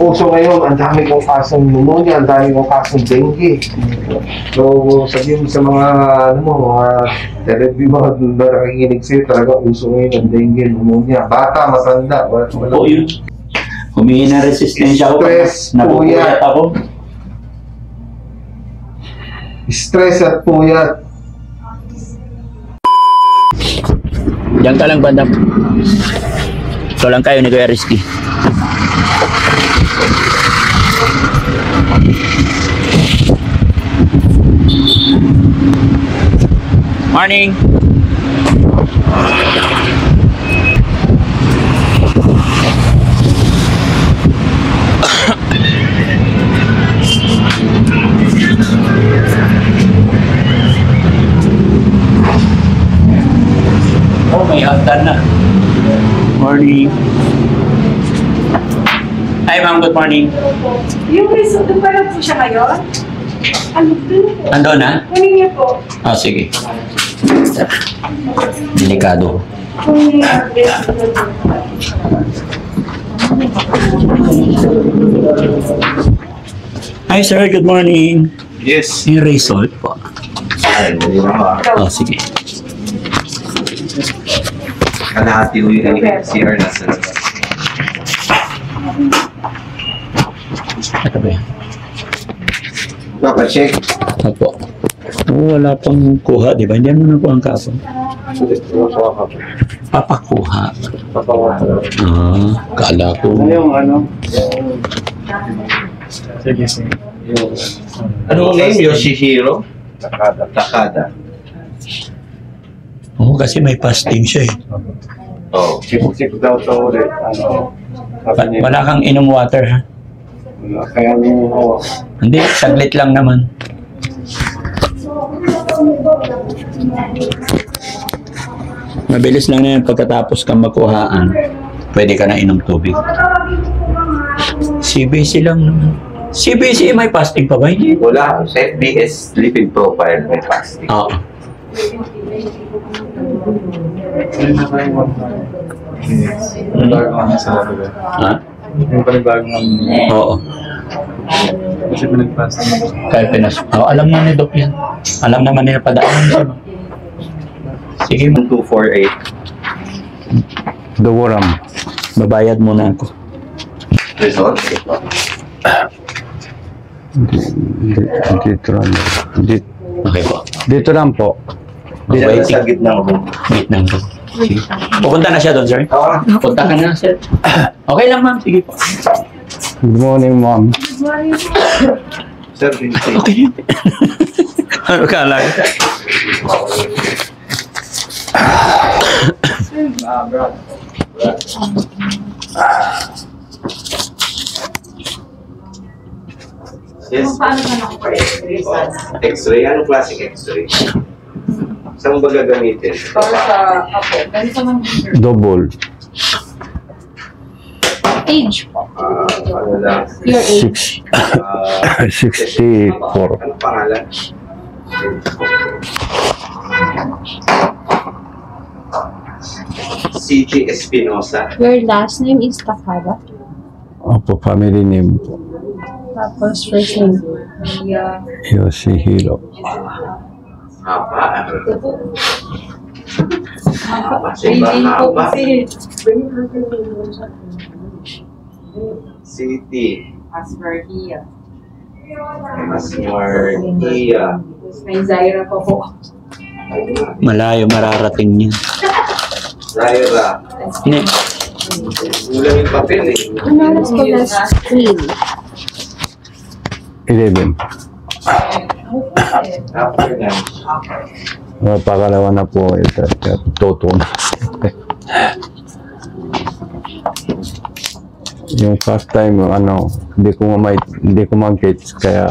Puso ngayon, ang dami kong kasong pneumonia, ang dami kong kasong dengue. So, sabihin mo sa mga, ano mo, mga television mga nakikinig sa'yo, talaga puso ngayon ang dengue, pneumonia. Bata, masanda, wala. Po yun. Humingi na resistensya ako. Stress, Napupuyat ako. Stress at puyat. Diyan ka lang, bandam. Ito lang kayo ni Kuya Rizky. Morning! Oh, may hagdan na. Morning. Hi, ma'am. Good morning. Yung resort, doon pa lang po siya ngayon? Ano doon po? Ando na? Kunin niyo po. Ah, sige. Delikado. Kunin niyo ang resort. Hi, sir. Good morning. Yes. Yung result po. Oh, sige. Kalahati yung CR na sa labas. Ito ba yan? Naka-check. Opo. Oh, wala pang kuha, di ba? Hindi mo na po ang kaso. Papakuha. Ah, kala ko. Yung ano? Sige, sige. Ano ang name? Yoshihiro? Takada. Oo, kasi may fasting siya eh. Oh. Sip daw ito ulit. Ano? Wala kang inom water ha? Kaya mo, Hindi, saglit lang naman. Mabilis lang na yan pagkatapos kang makuhaan. Pwede ka na inom tubig. CBC lang naman. CBC may fasting pa ba? Hindi. Wala. Sa FBS lipid profile may fasting. Oo. Ha? yung panibagong Oo. kasi pinag-fasting. Kaya pinas. Oh, alam na ni Doc yan. Alam naman nila padaan siya. Sige, 248. Duwaram. Babayad muna ako. Result? Dito lang. Dito, Okay po. dito lang po. Diyan sa gitna mo. Wait lang po. Sige. Pupunta na siya doon, sir? Punta ka na, sir. Okay lang, ma'am. Sige po. Good morning, ma'am. Sir, Vincent. Okay. Ano ka lang? Yes. Paano ka na for X-ray? X-ray? Anong klaseng X-ray? Saan ba gagamitin? Para sa, ako, ganito man. Double. Age po. Ano lang? Your age. 64. Anong pangalan? CG Espinosa. Your last name is Takada. Opo, family name po. Tapos first name. Yeah. Yoshihiro. Haba. Haba. City. Asmardia. Asmardia. May Zaira po po. Malayo mararating niya. Zaira. Hindi. Kulang yung papel eh. Ano oras po last screen? 11. After that. Pangalawa na po ito. Toto na. Yung first time, hindi ko mag-gets, kaya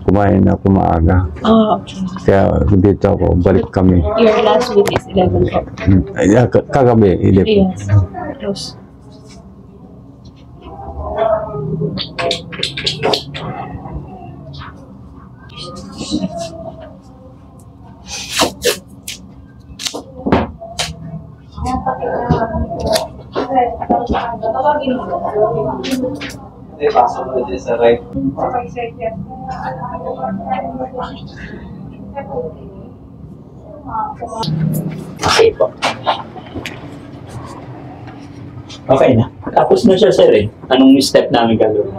kumain ako maaga. Oh, okay. Kaya dito ako, balik kami. Your last week is 11 po. Kagabi, 11. Yes. Close. Hindi, pasok mo dyan sa right. Okay, sir. Yes. Okay po. Okay na. Tapos na siya, sir eh. Anong step namin gagawin?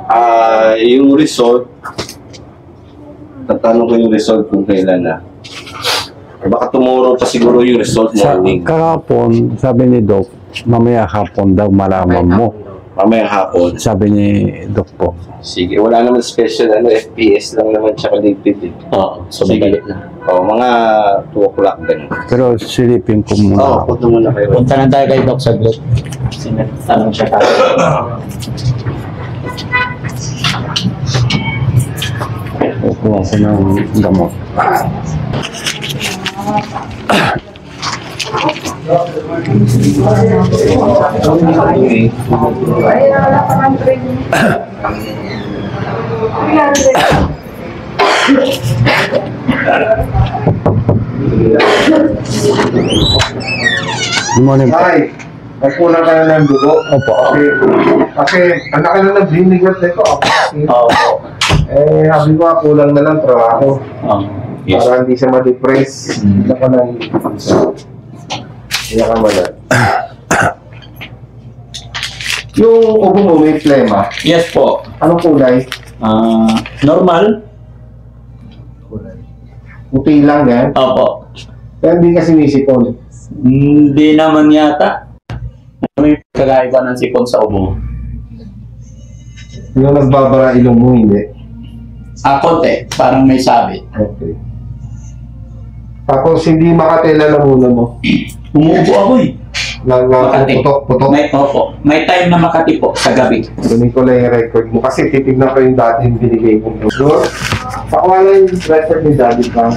Yung result, tatanong ko yung result kung kailan na. Or baka tomorrow pa siguro yung result Sa morning. kahapon, sabi ni Doc, mamaya hapon daw malaman mo. Mamaya hapon. Sabi ni Doc po. Sige, wala naman special FPS lang naman tsaka liquid eh. Oo, so madali na. Mga 2 o'clock ganun. Pero silipin ko muna. Punta muna kayo. Punta lang tayo kay Doc saglit. Tanong siya tayo. Kukuha ko ng gamot. Ay, wala pa ng training. 300. Good morning po. Ay, nagkulang ka na ng dugo. Opo. Kasi ang laki na ng binigat nito. Oo. Sabi ko, kulang na lang trabaho. Oo. Yes. Para hindi siya ma-depress. Hindi ka na hindi ka malat. Yung ubo mo may plema, Yes po. anong kulay? Normal? Puti lang yan. Opo. Pero hindi kasi may sipon. Hindi naman yata. May kagaiba ng sipon sa ubo. Yung nagbabara ilong mo, hindi. Konti. Parang may sabit. Okay. Tapos hindi makatela na muna mo. Umuubo ako eh. Makati. Putok. Opo. May time na Makati po sa gabi. Kunin ko lang yung record mo. Kasi titignan ko yung dati yung binigay ko. Doon, pakuha lang yung record ni Daddy Frank.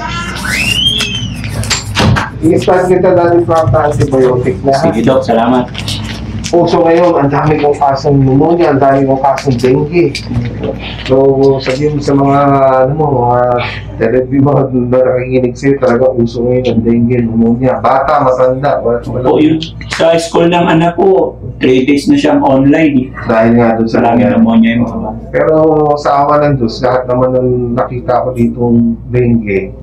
I-start kita Daddy Frank na antibiotic na. Sige, Doc. Salamat. Puso ngayon, ang dami kong kasong pneumonia, ang dami kong kasong dengue. So, sabihin mo sa mga, mga nakikinig sa'yo, talaga uso ngayon ang dengue, pneumonia. Bata, masanda, wala. Po, yun. Sa school ng anak ko, 3 days na siyang online eh. Dahil nga doon sa Maraming nangyari. pneumonia yung mga bata. Pero sa awa ng Diyos, lahat naman ng nakita ko ditong dengue,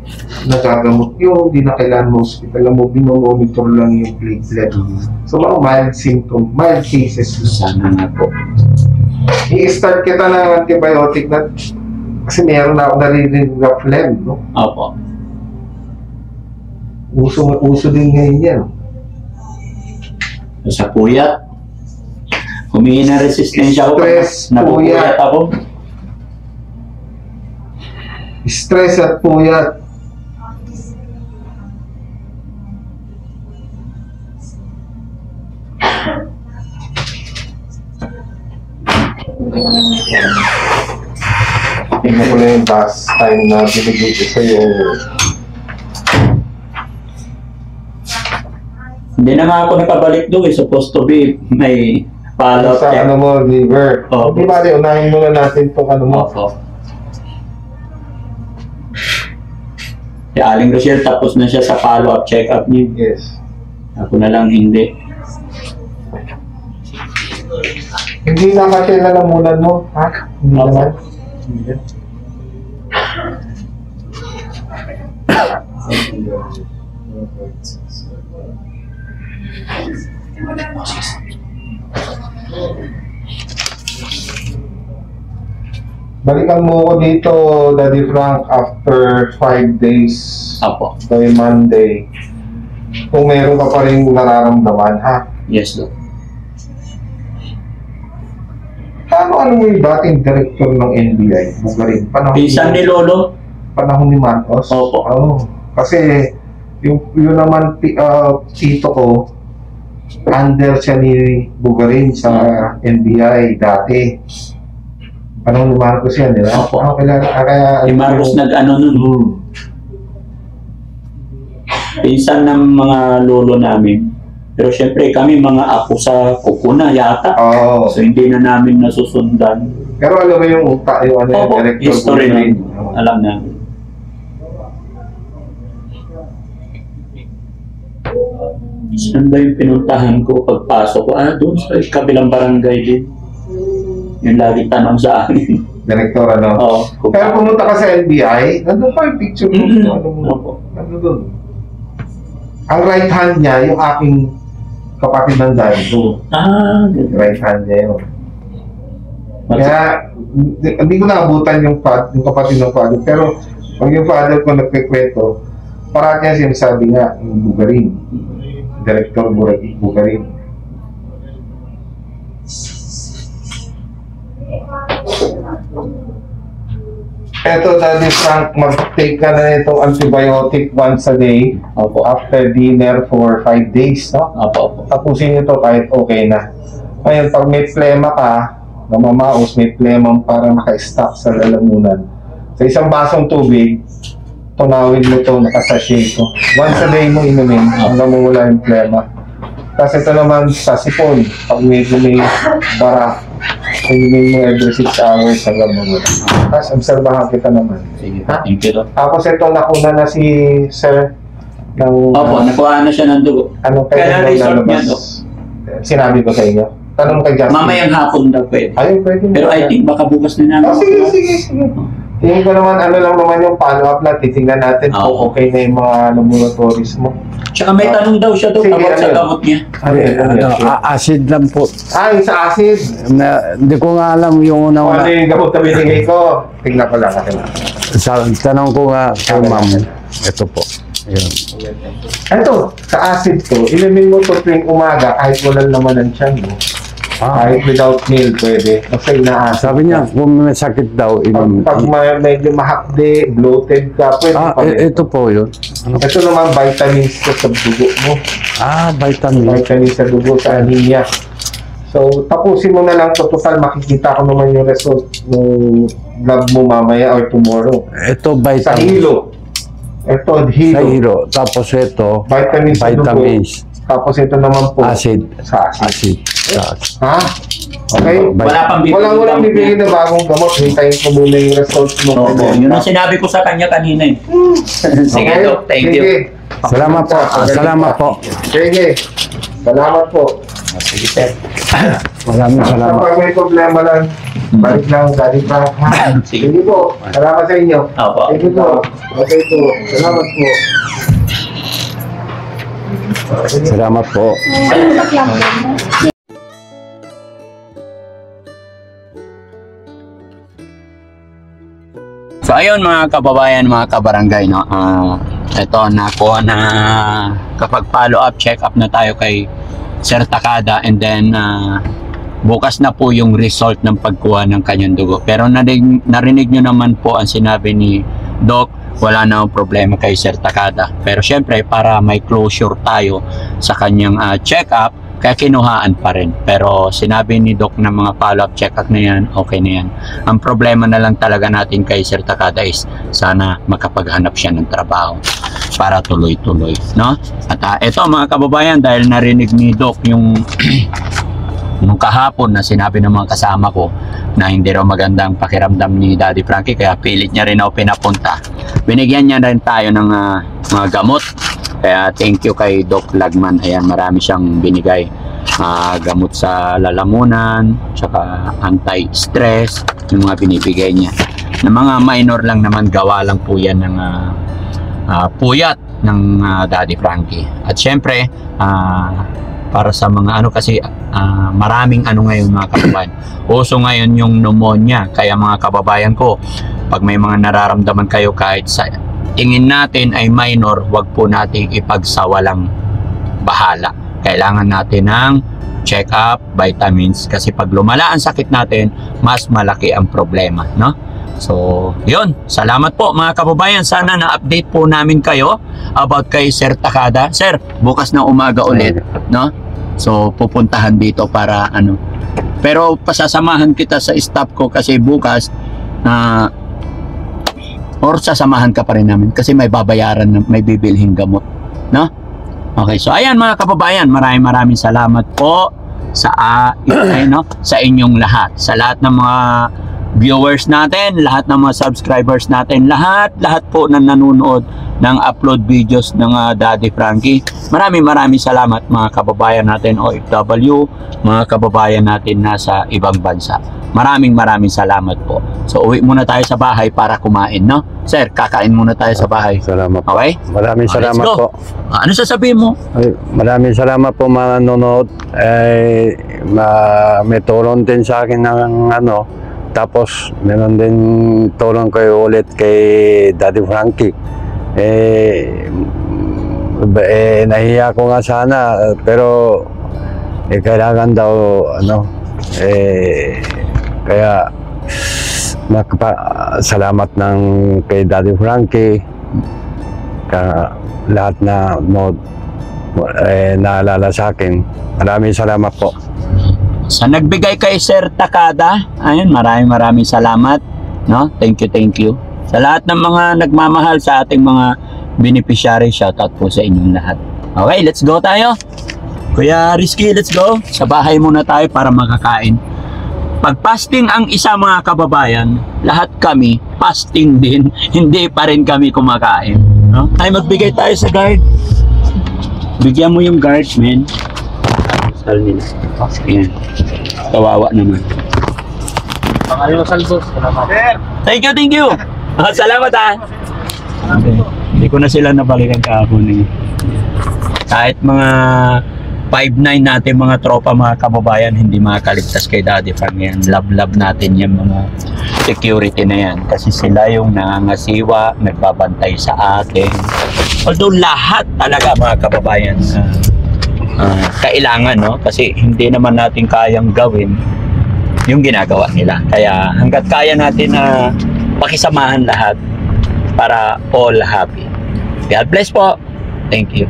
nagagamot yun, hindi na kailangan mo hospital mo, binomonitor lang yung platelet. So mga mild symptom, mild cases. Sana nga po. I-start kita ng antibiotic na, kasi meron na ako narinig na phlegm, no? Opo. Uso din ngayon yan. Sa puyat. Humingi ng resistensya ako. Stress, Napupuyat puyat. ako. Stress at puyat. Tingnan ko na yung last time na binigay ko sa'yo. Hindi na nga ako nakabalik doon eh. Supposed to be may follow-up Sa check. ano mo, liver. Opo. Di ba, unahin muna natin itong ano mo. Opo. Si Aling Rochelle tapos na siya sa follow-up check-up niya. Yes. Ako na lang hindi. Hindi nakatila na mulan mo, ha? Hindi Opo. naman. Balikan mo ako dito, Daddy Frank, after 5 days Opo. by Monday. Kung meron ka pa rin nararamdaman, ha? Yes, Doc. Ano mo yung dating director ng NBI? Bugarin. Pinsan ni Lolo? Panahon ni Marcos? Opo. Oo. Kasi yung naman tito ko, under siya ni Bugarin sa NBI dati. Panahon ni Marcos yan, di ba? Opo. Kaya, Si Marcos nag-ano nun. Pinsan ng mga lolo namin. Pero syempre kami mga apo sa kukuna yata. Oo. So hindi na namin nasusundan. Pero alam mo yung ano yung Opo, director history Bugarin? na. Alam na. Saan ba yung pinuntahan ko pagpasok ko? Doon sa kabilang barangay din. Yung lagi tanong sa akin. Direktor, ano? Oo. Pero pumunta ka sa NBI, nandun pa yung picture mo. Mm-mm. Ano mo? Opo. Nandun. Ang right hand niya, yung aking kapatid ng daddy ko. Ganun. Right hand niya yun. Kaya, hindi ko naabutan yung kapatid ng father. Pero, pag yung father ko nagkikwento, parati niya sinasabi nga, yung Bugarin. Director Bugarin. Eto, Daddy Frank, mag-take ka na itong antibiotic once a day Opo. after dinner for 5 days, no? Opo. Tapusin nyo to kahit okay na. Ngayon, pag may plema ka, namamaos, may plemang parang naka-stack sa lalamunan. Sa isang basong tubig, tunawin mo to, nakasachet to. Once a day mo inumin, hanggang mawala yung plema. Tapos ito naman sa sipon, pag medyo may bara, inumin mo every 6 hours hanggang mawala. Tapos obserbahan kita naman. Sige. Ha? Thank you. Tapos ito, nakuna na si Sir ng... Opo, nakuha na siya ng dugo. Anong Kaya kailan resort lalabas? niya, Dok. Sinabi ko sa inyo. Tanong kay Justin. Mamayang hapon daw pwede. Ayun, pwede. Pero I think baka bukas na namin. Oh, sige. Tingin ko naman, ano lang naman yung follow-up lang. Titingnan natin kung Oo. okay na yung mga laboratories mo. Tsaka may tanong daw siya doon Sige, about sa ano? gamot niya. Acid lang po. Yung sa acid. Hindi ko nga alam yung Kung una. ano yung gamot na binigay ko. Tingnan ko lang. Tanong ko nga kay ma'am. Ito po. Yun. Ito, sa acid to, inumin mo to tuwing umaga kahit walang laman ng tiyan mo. Kahit without meal, pwede. Kasi inaasap. Sabi niya, kung may sakit daw, Pag medyo mahakde, bloated ka, pwede pa rin. ito po yun. Ito naman, vitamins ko sa dugo mo. Vitamin. Vitamins sa dugo, sa anemia. So, tapusin mo na lang to. Total, makikita ko naman yung result ng lab mo mamaya or tomorrow. Ito Sa vitamin. hilo. Ito, Sa hilo. hilo. Tapos ito, Vitamins sa dugo. vitamins. Tapos ito naman po. Acid. Sa acid. Acid. Ha? Okay? Wala pang bibigyan Walang gamot bibigyan niya. na bagong gamot. Hintayin ko muna yung results mo. Opo, yun ang sinabi ko sa kanya kanina eh. Sige, Okay? Dok. Thank you. Sige. Salamat po. Salamat po. Sige. Salamat po. Sige, sir. Maraming salamat. Kapag may problema lang, balik lang galing pa. Sige. Sige po. Salamat sa inyo. Opo. Sige po. Okay po. Salamat po. Salamat po. So ayun mga kababayan, mga kabarangay, no? Ito nakuha na kapag follow up, check up na tayo kay Sir Takada, and then bukas na po yung result ng pagkuha ng kanyang dugo. Pero narinig nyo naman po ang sinabi ni Doc, wala na problema kay Sir Takada. Pero syempre para may closure tayo sa kanyang check up, kaya kinuhaan pa rin. Pero sinabi ni Doc na mga follow-up check-up na yan, okay na yan. Ang problema na lang talaga natin kay Sir Takada is sana makapaghanap siya ng trabaho para tuloy-tuloy, no? At ito mga kababayan, dahil narinig ni Doc yung nung kahapon na sinabi ng mga kasama ko na hindi raw magandang pakiramdam ni Daddy Frankie, kaya pilit niya rin ako pinapunta. Binigyan niya rin tayo ng mga gamot. Kaya thank you kay Doc Lagman. Ayan, marami siyang binigay. Gamot sa lalamunan, tsaka anti-stress, yung mga binibigay niya. Na mga minor lang naman, gawa lang po yan ng puyat ng Daddy Frankie. At syempre, para sa mga kasi maraming ngayon mga kababayan. Uso ngayon yung pneumonia. Kaya mga kababayan ko, pag may mga nararamdaman kayo kahit sa tingin natin ay minor, wag po nating ipagsawalang bahala. Kailangan natin ng check-up, vitamins, kasi pag lumala ang sakit natin, mas malaki ang problema, no? So, yun. Salamat po mga kababayan. Sana na-update po namin kayo about kay Sir Takada. Sir, bukas na umaga ulit, no? So, pupuntahan dito para Pero pasasamahan kita sa staff ko kasi bukas or sasamahan ka pa rin namin kasi may babayaran, may bibilhin gamot, no? Okay, so ayan mga kababayan, maraming salamat po sa sa inyong lahat, sa lahat ng mga viewers natin, lahat ng mga subscribers natin, lahat po na nanonood ng upload videos ng Daddy Frankie. Maraming salamat mga kababayan natin OFW, mga kababayan natin nasa ibang bansa. Maraming salamat po. So uwi muna tayo sa bahay para kumain, no? Sir, kakain muna tayo sa bahay. Salamat po. Okay? Maraming Let's salamat go. po. Ano sasabihin mo? Ay, maraming salamat po mga nanonood. May tulong din sa akin ng ano. Tapos meron din tulong kayo ulit kay Daddy Frankie. Nahiya ko nga sana pero kailangan daw ano kaya salamat ng kay Daddy Frankie lahat na naalala sa akin. Maraming salamat po. Sa nagbigay kay Sir Takada, ayun, maraming salamat, no? Thank you. Sa lahat ng mga nagmamahal sa ating mga beneficiary, shoutout po sa inyong lahat. Okay, let's go tayo. Kuya Rizky, let's go. Sa bahay muna tayo para makakain. Pag fasting ang isa mga kababayan, lahat kami fasting din, hindi pa rin kami kumakain, no? Ay, magbigay tayo sa guard. Bigyan mo yung guard, men. Sal nila. Ayan. Kawawa naman. Thank you. Salamat Okay. Hindi ko na sila nabalikan kahapon. Kahit mga 5'9" natin mga tropa, mga kababayan, hindi makakaligtas kay Daddy Frankie yan. Love natin yung mga security na yan. Kasi sila yung nangangasiwa, nagbabantay sa atin. Although lahat talaga mga kababayan kailangan, no? Kasi hindi naman natin kayang gawin yung ginagawa nila. Kaya hanggat kaya natin na pakisamahan lahat para all happy. God bless po. Thank you.